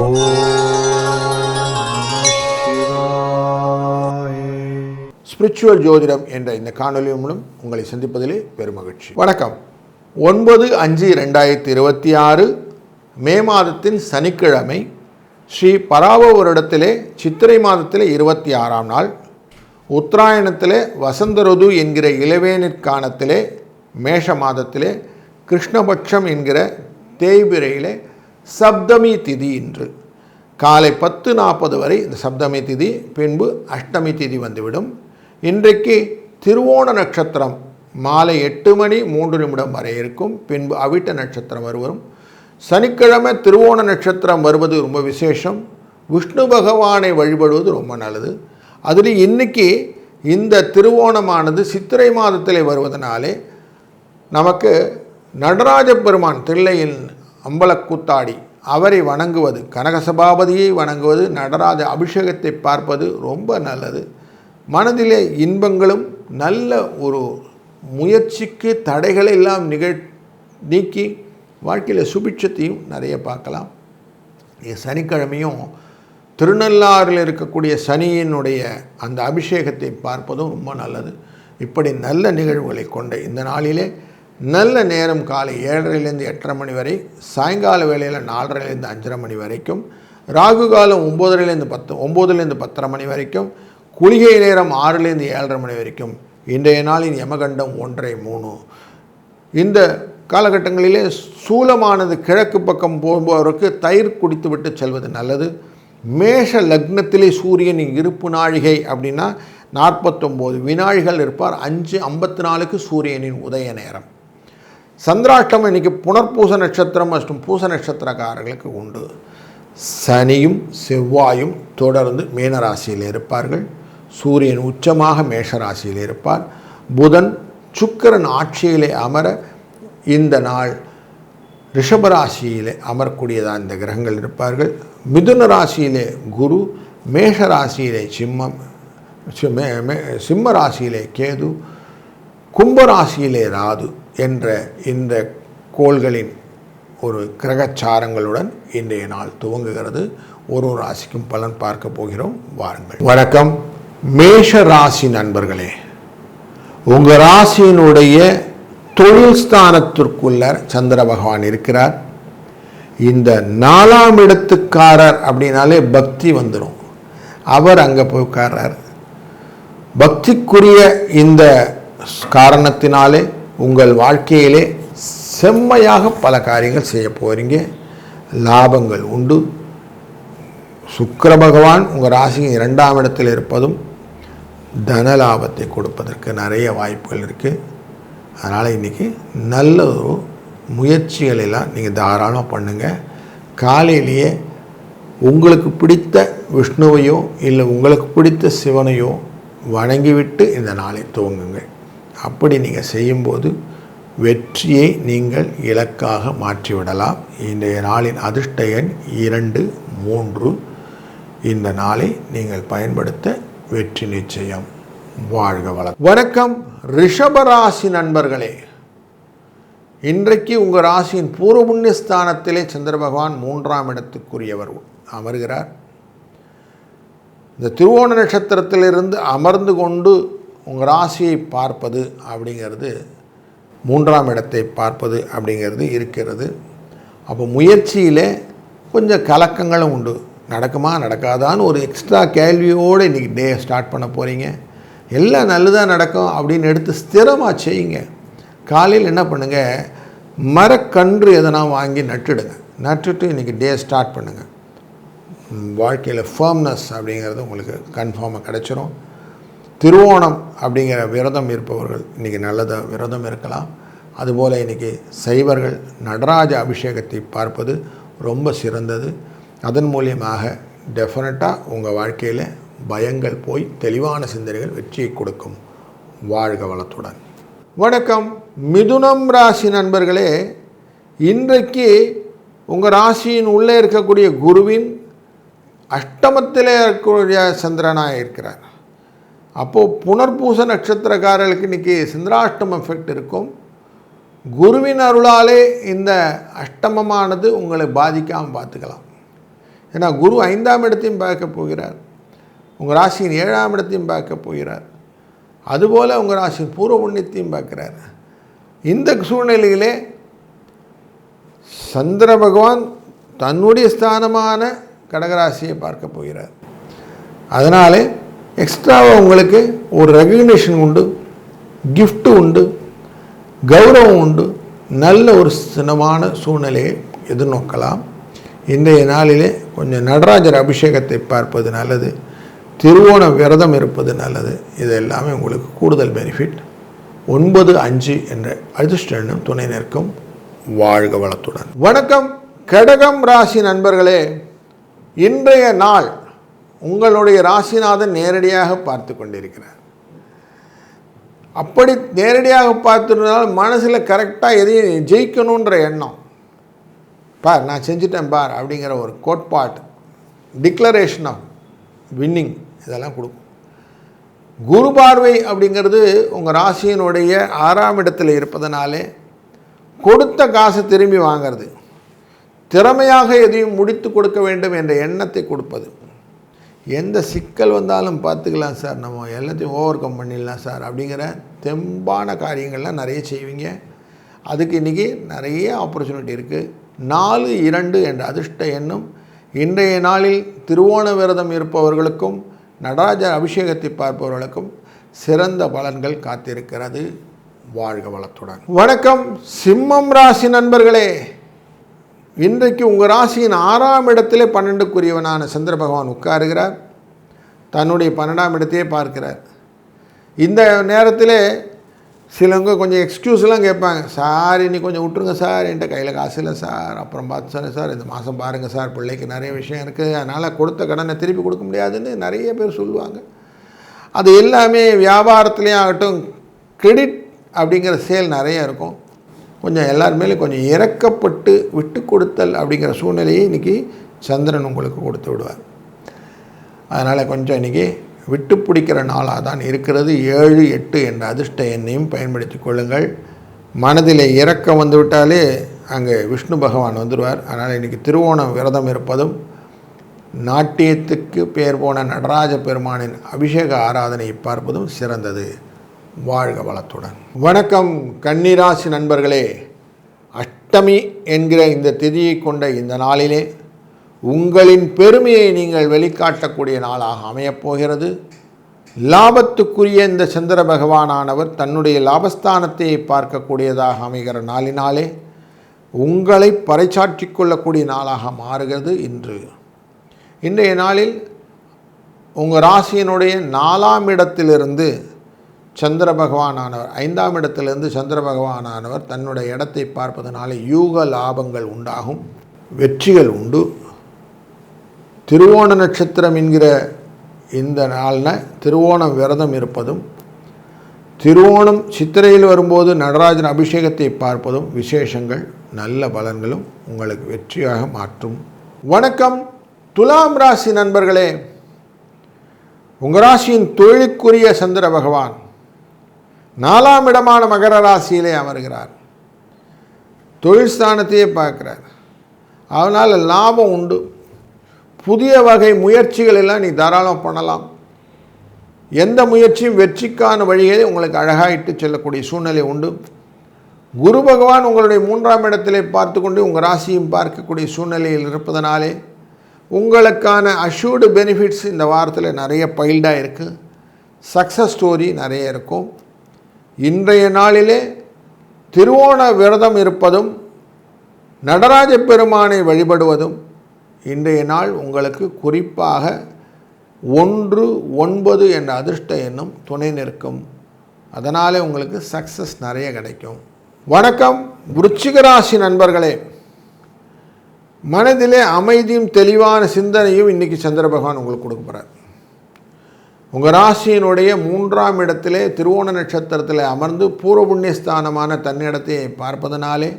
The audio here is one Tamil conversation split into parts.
ஓம் சிவாய. ஸ்பிரிச்சுவல் ஜோதிடம் என்ற இந்த காணொலி மூலம் உங்களை சந்திப்பதிலே பெருமகிழ்ச்சி. வணக்கம். 9/5/2026 மே மாதத்தின் சனிக்கிழமை ஸ்ரீ பராவ வருடத்திலே சித்திரை மாதத்திலே 26ஆம் நாள், உத்தராயணத்திலே வசந்த ருது என்கிற இளவேனிற்கானத்திலே மேஷ மாதத்திலே கிருஷ்ணபட்சம் என்கிற தேய்பிரையிலே சப்தமி திதி இன்று காலை 10:40 வரை இந்த சப்தமி திதி, பின்பு அஷ்டமி திதி வந்துவிடும். இன்றைக்கு திருவோண நட்சத்திரம் மாலை 8:03 வரை இருக்கும். பின்பு அவிட்ட நட்சத்திரம் வரும். சனிக்கிழமை திருவோண நட்சத்திரம் வருவது ரொம்ப விசேஷம். விஷ்ணு பகவானை வழிபடுவது ரொம்ப நல்லது. அதில் இன்னைக்கு இந்த திருவோணமானது சித்திரை மாதத்திலே வருவதனாலே நமக்கு நடராஜ பெருமான் தில்லையில் அம்பலக்கூத்தாடி அவரை வணங்குவது, கனகசபாபதியை வணங்குவது, நடராஜ அபிஷேகத்தை பார்ப்பது ரொம்ப நல்லது. மனதிலே இன்பங்களும் நல்ல ஒரு முயற்சிக்கு தடைகளை எல்லாம் நீக்கி வாழ்க்கையில் சுபிட்சத்தையும் நிறைய பார்க்கலாம். சனிக்கிழமையும் திருநள்ளாறில் இருக்கக்கூடிய சனியினுடைய அந்த அபிஷேகத்தை பார்ப்பதும் ரொம்ப நல்லது. இப்படி நல்ல நிகழ்வுகளை கொண்ட இந்த நாளிலே நல்ல நேரம் காலை 7:30 8:30 மணி வரை, சாயங்கால வேளையில் 4:30 5:30 மணி வரைக்கும், ராகு காலம் 9:00 10:30 மணி வரைக்கும், குளிகை நேரம் 6 7:30 மணி வரைக்கும். இன்றைய நாளின் யமகண்டம் 1:03. இந்த காலகட்டங்களிலே சூலமானது கிழக்கு பக்கம் போகும்போவருக்கு தயிர் குடித்து விட்டு செல்வது நல்லது. மேஷ லக்னத்திலே சூரியனின் இருப்பு நாழிகை அப்படின்னா 49 வினாழிகள் இருப்பார். 5:54 சூரியனின் உதய நேரம். சந்திராஷ்டமம் இன்னைக்கு புனர்பூச நட்சத்திரம் மற்றும் பூச நட்சத்திரக்காரர்களுக்கு உண்டு. சனியும் செவ்வாயும் தொடர்ந்து மீனராசியில் இருப்பார்கள். சூரியன் உச்சமாக மேஷராசியில் இருப்பார். புதன் சுக்கிரன் ஆட்சியிலே அமர இந்த நாள் ரிஷபராசியிலே அமரக்கூடியதாக இந்த கிரகங்கள் இருப்பார்கள். மிதுன ராசியிலே குரு, மேஷ ராசியிலே சிம்ம ராசியிலே கேது, கும்பராசியிலே ராது என்ற இந்த கோள்களின் ஒரு கிரகச்சாரங்களுடன் இன்றைய நாள் துவங்குகிறது. ஒரு ராசிக்கும் பலன் பார்க்க போகிறோம். வாருங்கள். வணக்கம். மேஷ ராசி நண்பர்களே, உங்கள் ராசியினுடைய தொழில் ஸ்தானத்திற்குள்ள சந்திர பகவான் இருக்கிறார். இந்த 4ஆம் இடத்துக்காரர் அப்படின்னாலே பக்தி வந்துடும். அவர் அங்கே போய் உட்கார்றார். பக்திக்குரிய இந்த காரணத்தினாலே உங்கள் வாழ்க்கையிலே செம்மையாக பல காரியங்கள் செய்ய போகிறீங்க. லாபங்கள் உண்டு. சுக்கிர பகவான் உங்கள் ராசியின் 2ஆம் இடத்தில் இருப்பதும் தன லாபத்தை கொடுப்பதற்கு நிறைய வாய்ப்புகள் இருக்குது. அதனால் இன்றைக்கி நல்ல ஒரு முயற்சிகளெல்லாம் நீங்கள் தாராளமாக பண்ணுங்கள். காலையிலேயே உங்களுக்கு பிடித்த விஷ்ணுவையோ இல்லை உங்களுக்கு பிடித்த சிவனையோ வணங்கிவிட்டு இந்த நாளை துவங்குங்க. அப்படி நீங்கள் செய்யும்போது வெற்றியை நீங்கள் இலக்காக மாற்றிவிடலாம். இன்றைய நாளின் அதிர்ஷ்ட எண் 2 3. இந்த நாளை நீங்கள் பயன்படுத்த வெற்றி நிச்சயம். வாழ்க வளம். வணக்கம். ரிஷபராசி நண்பர்களே, இன்றைக்கு உங்கள் ராசியின் பூர்வ புண்ணிய ஸ்தானத்திலே சந்திர பகவான் 3ஆம் இடத்துக்குரியவர் அமர்கிறார். இந்த திருவோண நட்சத்திரத்திலிருந்து அமர்ந்து கொண்டு உங்கள் ராசியை பார்ப்பது அப்படிங்கிறது, 3ஆம் இடத்தை பார்ப்பது அப்படிங்கிறது இருக்கிறது. அப்போ முயற்சியில் கொஞ்சம் கலக்கங்களும் உண்டு. நடக்குமா நடக்காதான்னு ஒரு எக்ஸ்ட்ரா கேள்வியோடு இன்றைக்கி டே ஸ்டார்ட் பண்ண போகிறீங்க. எல்லாம் நல்லதாக நடக்கும் அப்படின்னு எடுத்து ஸ்திரமாக செய்யுங்க. காலையில் என்ன பண்ணுங்கள், மரக்கன்று எதனா வாங்கி நட்டுட்டு இன்றைக்கி டே ஸ்டார்ட் பண்ணுங்கள். வாழ்க்கையில் ஃபர்ம்னஸ் அப்படிங்கிறது உங்களுக்கு கன்ஃபார்மாக கிடச்சிரும். திருவோணம் அப்படிங்கிற விரதம் இருப்பவர்கள் இன்றைக்கி நல்லதாக விரதம் இருக்கலாம். அதுபோல் இன்றைக்கி சைவர்கள் நடராஜ அபிஷேகத்தை பார்ப்பது ரொம்ப சிறந்தது. அதன் மூலியமாக டெஃபினட்டாக உங்கள் வாழ்க்கையில் பயங்கள் போய் தெளிவான சிந்தனைகள் வெற்றியை கொடுக்கும். வாழ்க வளத்துடன். வணக்கம். மிதுனம் ராசி நண்பர்களே, இன்றைக்கு உங்கள் ராசியின் உள்ளே இருக்கக்கூடிய குருவின் அஷ்டமத்திலே இருக்கக்கூடிய சந்திரனாக இருக்கிறார். அப்போது புனர்பூச நட்சத்திரக்காரர்களுக்கு இன்றைக்கி சந்திராஷ்டம எஃபெக்ட் இருக்கும். குருவின் அருளாலே இந்த அஷ்டமமானது உங்களை பாதிக்காமல் பார்த்துக்கலாம். ஏன்னா குரு 5ஆம் இடத்தையும் பார்க்க போகிறார், உங்கள் ராசியின் 7ஆம் இடத்தையும் பார்க்க போகிறார், அதுபோல் உங்கள் ராசியின் பூர்வ புண்ணியத்தையும் பார்க்குறார். இந்த சூழ்நிலையிலே சந்திர பகவான் தன்னுடைய ஸ்தானமான கடகராசியை பார்க்க போகிறார். அதனாலே எக்ஸ்ட்ராவாக உங்களுக்கு ஒரு ரெகக்னேஷன் உண்டு, கிஃப்ட்டு உண்டு, கௌரவம் உண்டு, நல்ல ஒரு சின்னமான சூழ்நிலையை எதிர்நோக்கலாம். இன்றைய நாளிலே கொஞ்சம் நடராஜர் அபிஷேகத்தை பார்ப்பது நல்லது, திருவோண விரதம் இருப்பது நல்லது. இது எல்லாமே உங்களுக்கு கூடுதல் பெனிஃபிட். 9-5 என்ற அதிர்ஷ்ட எண்ணும் துணை நிற்கும். வாழ்க வளத்துடன். வணக்கம் கடகம் ராசி நண்பர்களே, இன்றைய நாள் உங்களுடைய ராசிநாதன் நேரடியாக பார்த்து கொண்டிருக்கிறார். அப்படி நேரடியாக பார்த்துருந்தால் மனசில் கரெக்டாக எதையும் ஜெயிக்கணுன்ற எண்ணம், பார் நான் செஞ்சுட்டேன் பார் அப்படிங்கிற ஒரு கோட்பாடு, டிக்ளரேஷன் ஆஃப் வின்னிங், இதெல்லாம் கொடுக்கும். குரு பார்வை அப்படிங்கிறது உங்கள் ராசியினுடைய 6ஆம் இடத்தில் இருப்பதனாலே கொடுத்த காசை திரும்பி வாங்கிறது, திறமையாக எதையும் முடித்து கொடுக்க வேண்டும் என்ற எண்ணத்தை கொடுப்பது. எந்த சிக்கல் வந்தாலும் பார்த்துக்கலாம் சார், நம்ம எல்லாத்தையும் ஓவர் கம் பண்ணிடலாம் சார் அப்படிங்கிற தெம்பான காரியங்கள்லாம் நிறைய செய்வீங்க. அதுக்கு இன்றைக்கி நிறைய ஆப்பர்ச்சுனிட்டி இருக்குது. 4-2 என்ற அதிர்ஷ்ட எண்ணும் இன்றைய நாளில் திருவோண விரதம் இருப்பவர்களுக்கும் நடராஜர் அபிஷேகத்தை பார்ப்பவர்களுக்கும் சிறந்த பலன்கள் காத்திருக்கிறது. வாழ்க வளத்துடன். வணக்கம் சிம்மம் ராசி நண்பர்களே, இன்றைக்கு உங்கள் ராசியின் 6ஆம் இடத்திலே 12க்குரியவனான சந்திர பகவான் உட்காருகிறார், தன்னுடைய 12ஆம் இடத்தையே பார்க்கிறார். இந்த நேரத்தில் சிலவங்க கொஞ்சம் எக்ஸ்கியூஸ்லாம் கேட்பாங்க, சார் இன்னைக்கு கொஞ்சம் விட்டுருங்க சார், என்கிட்ட கையில் காசு இல்லை சார், அப்புறம் பார்த்து சார் சார் இந்த மாதம் பாருங்கள் சார், பிள்ளைக்கு நிறைய விஷயம் இருக்குது, அதனால் கொடுத்த கடனை திருப்பி கொடுக்க முடியாதுன்னு நிறைய பேர் சொல்லுவாங்க. அது எல்லாமே வியாபாரத்துலேயும் ஆகட்டும், கிரெடிட் அப்படிங்கிற சேல் நிறைய இருக்கும். கொஞ்சம் எல்லாருமே கொஞ்சம் இறக்கப்பட்டு விட்டு கொடுத்தல் அப்படிங்கிற சூழ்நிலையை இன்றைக்கி சந்திரன் உங்களுக்கு கொடுத்து விடுவார். அதனால் கொஞ்சம் இன்றைக்கி விட்டு பிடிக்கிற நாளாக தான் இருக்கிறது. 7-8 என்ற அதிர்ஷ்ட எண்ணையும் பயன்படுத்தி கொள்ளுங்கள். மனதில் இறக்கம் வந்துவிட்டாலே அங்கே விஷ்ணு பகவான் வந்துடுவார். அதனால் இன்றைக்கி திருவோணம் விரதம் இருப்பதும், நாட்டியத்துக்கு பேர் போன நடராஜ பெருமானின் அபிஷேக ஆராதனையை பார்ப்பதும் சிறந்தது. வாழ்க வளத்துடன். வணக்கம் கன்னிராசி நண்பர்களே, அஷ்டமி என்கிற இந்த திதியை கொண்ட இந்த நாளிலே உங்களின் பெருமையை நீங்கள் வெளிக்காட்டக்கூடிய நாளாக அமையப்போகிறது. லாபத்துக்குரிய இந்த சந்திர பகவானானவர் தன்னுடைய லாபஸ்தானத்தை பார்க்கக்கூடியதாக அமைகிற நாளினாலே உங்களை பறைசாற்றிக் கொள்ளக்கூடிய நாளாக மாறுகிறது. இன்றைய நாளில் உங்கள் ராசியினுடைய 4ஆம் இடத்திலிருந்து சந்திர பகவானானவர், 5ஆம் இடத்திலிருந்து சந்திர பகவானானவர் தன்னுடைய இடத்தை பார்ப்பதனாலே யூக லாபங்கள் உண்டாகும், வெற்றிகள் உண்டு. திருவோண நட்சத்திரம் என்கிற இந்த நாளில் திருவோணம் விரதம் இருப்பதும், திருவோணம் சித்திரையில் வரும்போது நடராஜன் அபிஷேகத்தை பார்ப்பதும் விசேஷங்கள், நல்ல பலன்களும் உங்களுக்கு வெற்றியாக மாற்றும். வணக்கம் துலாம் ராசி நண்பர்களே, உங்கள் ராசியின் தொழிலுக்குரிய சந்திர பகவான் 4ஆம் இடமான மகர ராசியிலே அமர்கிறார், தொழில் ஸ்தானத்தையே பார்க்குறார். அதனால் லாபம் உண்டு. புதிய வகை முயற்சிகள் எல்லாம் நீ தாராளம் பண்ணலாம். எந்த முயற்சியும் வெற்றிக்கான வழியை உங்களுக்கு அழகாயிட்டு செல்லக்கூடிய சூழ்நிலை உண்டு. குரு பகவான் உங்களுடைய 3ஆம் இடத்திலே பார்த்து கொண்டு உங்கள் ராசியும் பார்க்கக்கூடிய சூழ்நிலையில் இருப்பதனாலே உங்களுக்கான அஷ்யூர்டு பெனிஃபிட்ஸ் இந்த வாரத்தில் நிறைய பைல்டாக இருக்குது. சக்ஸஸ் ஸ்டோரி நிறைய இருக்கும். இன்றைய நாளிலே திருவோண விரதம் இருப்பதும், நடராஜ பெருமானை வழிபடுவதும் இன்றைய நாள் உங்களுக்கு குறிப்பாக 1-9 என்ற அதிர்ஷ்ட எண்ணும் துணை நிற்கும். அதனாலே உங்களுக்கு சக்ஸஸ் நிறைய கிடைக்கும். வணக்கம் விருச்சிக ராசி நண்பர்களே, மனதிலே அமைதியும் தெளிவான சிந்தனையும் இன்றைக்கி சந்திர பகவான் உங்களுக்கு கொடுக்க போகிறார். உங்கள் ராசியினுடைய 3ஆம் இடத்திலே திருவோண நட்சத்திரத்தில் அமர்ந்து பூர்வ புண்ணியஸ்தானமான தன்னிடத்தை பார்ப்பதனாலே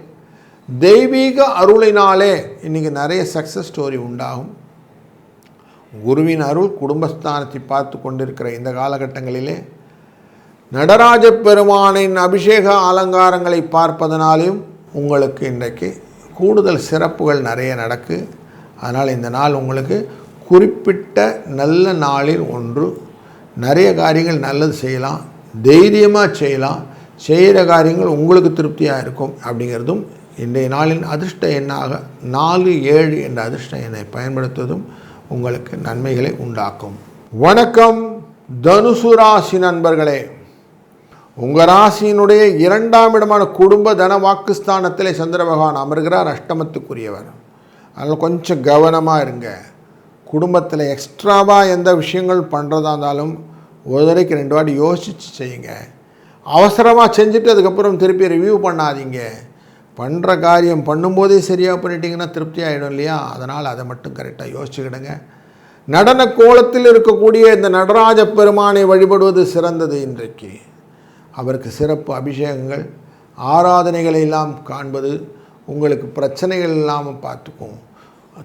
தெய்வீக அருளினாலே இன்றைக்கி நிறைய சக்ஸஸ் ஸ்டோரி உண்டாகும். குருவின் அருள் குடும்பஸ்தானத்தை பார்த்து கொண்டிருக்கிற இந்த காலகட்டங்களிலே நடராஜ பெருமானின் அபிஷேக அலங்காரங்களை பார்ப்பதனாலையும் உங்களுக்கு இன்றைக்கு கூடுதல் சிறப்புகள் நிறைய நடக்கு. அதனால் இந்த நாள் உங்களுக்கு குறிப்பிட்ட நல்ல நாளில் ஒன்று. நிறைய காரியங்கள் நல்லது செய்யலாம், தைரியமாக செய்யலாம், செய்கிற காரியங்கள் உங்களுக்கு திருப்தியாக இருக்கும். அப்படிங்கிறதும் இன்றைய நாளின் அதிர்ஷ்ட எண்ணாக 4, 7 என்ற அதிர்ஷ்ட எண்ணை பயன்படுத்துவதும் உங்களுக்கு நன்மைகளை உண்டாக்கும். வணக்கம் தனுசு ராசி நண்பர்களே. உங்கள் ராசியினுடைய 2ஆம் இடமான குடும்ப தன வாக்குஸ்தானத்திலே சந்திர பகவான் அமர்கிறார், அஷ்டமத்துக்குரியவர். அதனால் கொஞ்சம் கவனமாக இருங்க. குடும்பத்தில் எக்ஸ்ட்ராவாக எந்த விஷயங்கள் பண்ணுறதா இருந்தாலும் ஒரு தடவைக்கு 2 வாட்டி யோசித்து செய்யுங்க. அவசரமாக செஞ்சுட்டு அதுக்கப்புறம் திருப்பி ரிவ்யூ பண்ணாதீங்க. பண்ணுற காரியம் பண்ணும்போதே சரியாக பண்ணிட்டீங்கன்னா திருப்தி ஆகிடும் இல்லையா? அதனால் அதை மட்டும் கரெக்டாக யோசிச்சுக்கிடுங்க. நடன கோலத்தில் இருக்கக்கூடிய இந்த நடராஜ பெருமானை வழிபடுவது சிறந்தது. இன்றைக்கு அவருக்கு சிறப்பு அபிஷேகங்கள் ஆராதனைகளை எல்லாம் காண்பது உங்களுக்கு பிரச்சனைகள் இல்லாமல் பார்த்துக்கும்.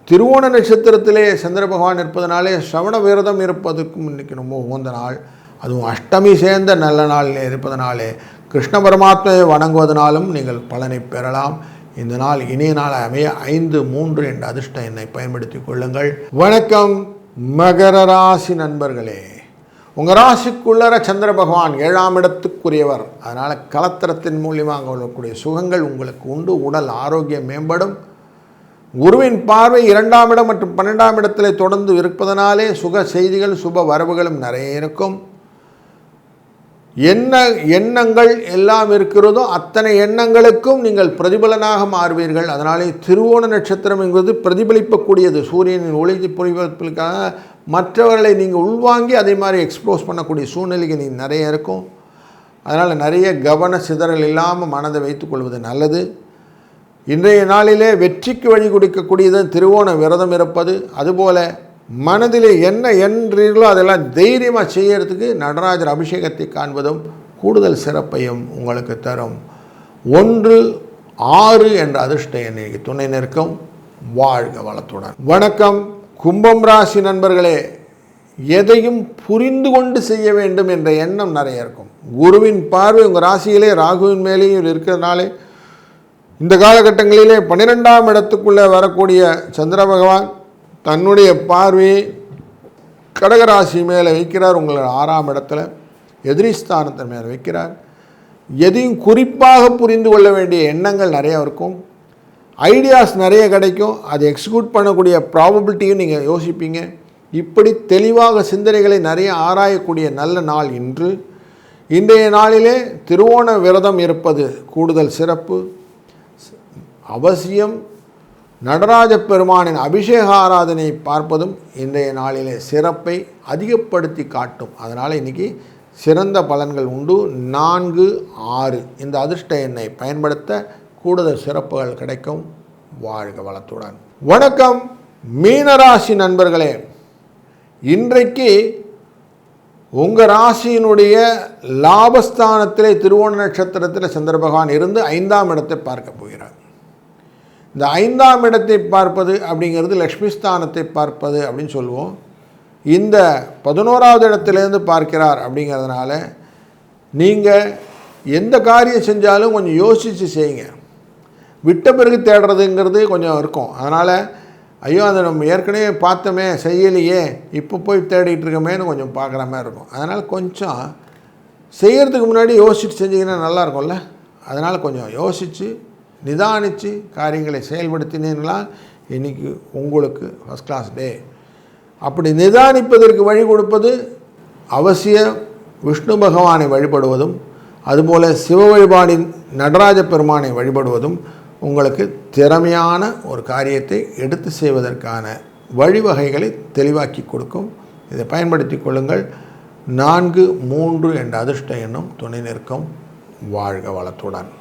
திருவோண நட்சத்திரத்திலே சந்திர பகவான் இருப்பதனாலே சிரவண விரதம் இருப்பதற்கும் இன்றைக்கி ரொம்ப உகந்த நாள். அதுவும் அஷ்டமி சேர்ந்த நல்ல நாளில் இருப்பதனாலே கிருஷ்ண பரமாத்மாவை வணங்குவதனாலும் நீங்கள் பலனை பெறலாம். இந்த நாள் இனிய நாள் அமைய 5, 3 என்ற அதிர்ஷ்ட எண்ணை பயன்படுத்தி கொள்ளுங்கள். வணக்கம் மகர ராசி நண்பர்களே. உங்கள் ராசிக்குள்ளர சந்திர பகவான் 7ஆம் இடத்துக்குரியவர். அதனால் கலத்திரத்தின் மூலியமாக உள்ளக்கூடிய சுகங்கள் உங்களுக்கு உண்டு. உடல் ஆரோக்கியம் மேம்படும். குருவின் பார்வை 2ஆம் இடம் மற்றும் 12ஆம் இடத்தில் தொடர்ந்து இருப்பதனாலே சுக செய்திகள் சுப வரவுகளும் நிறைய இருக்கும். என்ன எண்ணங்கள் எல்லாம் இருக்கிறதோ அத்தனை எண்ணங்களுக்கும் நீங்கள் பிரதிபலனாக மாறுவீர்கள். அதனாலே திருவோண நட்சத்திரம் என்பது பிரதிபலிப்பக்கூடியது. சூரியனின் ஒளி பிரதிபலிப்புக்காக மற்றவர்களை நீங்கள் உள்வாங்கி அதே மாதிரி எக்ஸ்ப்ளோஸ் பண்ணக்கூடிய சூழ்நிலைக்கு நீங்கள் நிறைய இருக்கும். அதனால் நிறைய கவன சிதறல் இல்லாமல் மனதை வைத்துக்கொள்வது நல்லது. இன்றைய நாளிலே வெற்றிக்கு வழி கொடுக்கக்கூடியது திருவோண விரதம் இருப்பது. அதுபோல் மனதிலே என்ன என்றீர்களோ அதெல்லாம் தைரியமாக செய்யறதுக்கு நடராஜர் அபிஷேகத்தை காண்பதும் கூடுதல் சிறப்பையும் உங்களுக்கு தரும். 1, 6 என்ற அதிர்ஷ்ட எண்ணை துணை நிற்கும். வாழ்க வளத்துடன். வணக்கம் கும்பம் ராசி நண்பர்களே. எதையும் புரிந்து கொண்டு செய்ய வேண்டும் என்ற எண்ணம் நிறைய இருக்கும். குருவின் பார்வை உங்கள் ராசியிலே ராகுவின் மேலேயும் இருக்கிறதுனாலே இந்த காலகட்டங்களிலே 12ஆம் இடத்துக்குள்ளே வரக்கூடிய சந்திர பகவான் தன்னுடைய பார்வையை கடகராசி மேலே வைக்கிறார். உங்களை 6ஆம் இடத்துல எதிரிஸ்தானத்தின் மேலே வைக்கிறார். எதையும் குறிப்பாக புரிந்து கொள்ள வேண்டிய எண்ணங்கள் நிறையா இருக்கும். ஐடியாஸ் நிறைய கிடைக்கும். அதை எக்ஸிக்யூட் பண்ணக்கூடிய ப்ராபபிலிட்டியும் நீங்கள் யோசிப்பீங்க. இப்படி தெளிவாக சிந்தனைகளை நிறைய ஆராயக்கூடிய நல்ல நாள் இன்று. இன்றைய நாளிலே திருவோண விரதம் இருப்பது கூடுதல் சிறப்பு. அவசியம் நடராஜ பெருமானின் அபிஷேக ஆராதனை பார்ப்பதும் இன்றைய நாளிலே சிறப்பை அதிகப்படுத்தி காட்டும். அதனால் இன்றைக்கி சிறந்த பலன்கள் உண்டு. 4, 6 இந்த அதிர்ஷ்ட எண்ணை பயன்படுத்த கூடுதல் சிறப்புகள் கிடைக்கும். வாழ்க வளத்துடன். வணக்கம் மீனராசி நண்பர்களே. இன்றைக்கு உங்கள் ராசியினுடைய லாபஸ்தானத்திலே திருவோண நட்சத்திரத்தில் சந்திர பகவான் இருந்து 5ஆம் இடத்தை பார்க்க போகிறார். இந்த 5ஆம் இடத்தை பார்ப்பது அப்படிங்கிறது லக்ஷ்மி ஸ்தானத்தை பார்ப்பது அப்படின்னு சொல்லுவோம். இந்த 11ஆவது இடத்துலேருந்து பார்க்கிறார். அப்படிங்கிறதுனால நீங்கள் எந்த காரியம் செஞ்சாலும் கொஞ்சம் யோசித்து செய்யுங்க. விட்ட பிறகு தேடுறதுங்கிறது கொஞ்சம் இருக்கும். அதனால் ஐயோ அதை நம்ம ஏற்கனவே பார்த்தோமே செய்யலையே இப்போ போய் தேடிட்டு இருக்கமேன்னு கொஞ்சம் பார்க்குற மாதிரி இருக்கும். அதனால் கொஞ்சம் செய்கிறதுக்கு முன்னாடி யோசிச்சுட்டு செஞ்சிங்கன்னா நல்லாயிருக்கும்ல. அதனால் கொஞ்சம் யோசித்து நிதானித்து காரியங்களை செயல்படுத்தினீங்களா இன்றைக்கி உங்களுக்கு ஃபஸ்ட் கிளாஸ் டே. அப்படி நிதானிப்பதற்கு வழி கொடுப்பது அவசிய விஷ்ணு பகவானை வழிபடுவதும் அதுபோல் சிவ வழிபாடின் நடராஜ பெருமானை வழிபடுவதும் உங்களுக்கு திறமையான ஒரு காரியத்தை எடுத்து செய்வதற்கான வழிவகைகளை தெளிவாக்கி கொடுக்கும். இதை பயன்படுத்தி கொள்ளுங்கள். 4, 3 என்ற அதிர்ஷ்ட எண்ணும் துணை நிற்கும். வாழ்க வளத்துடன்.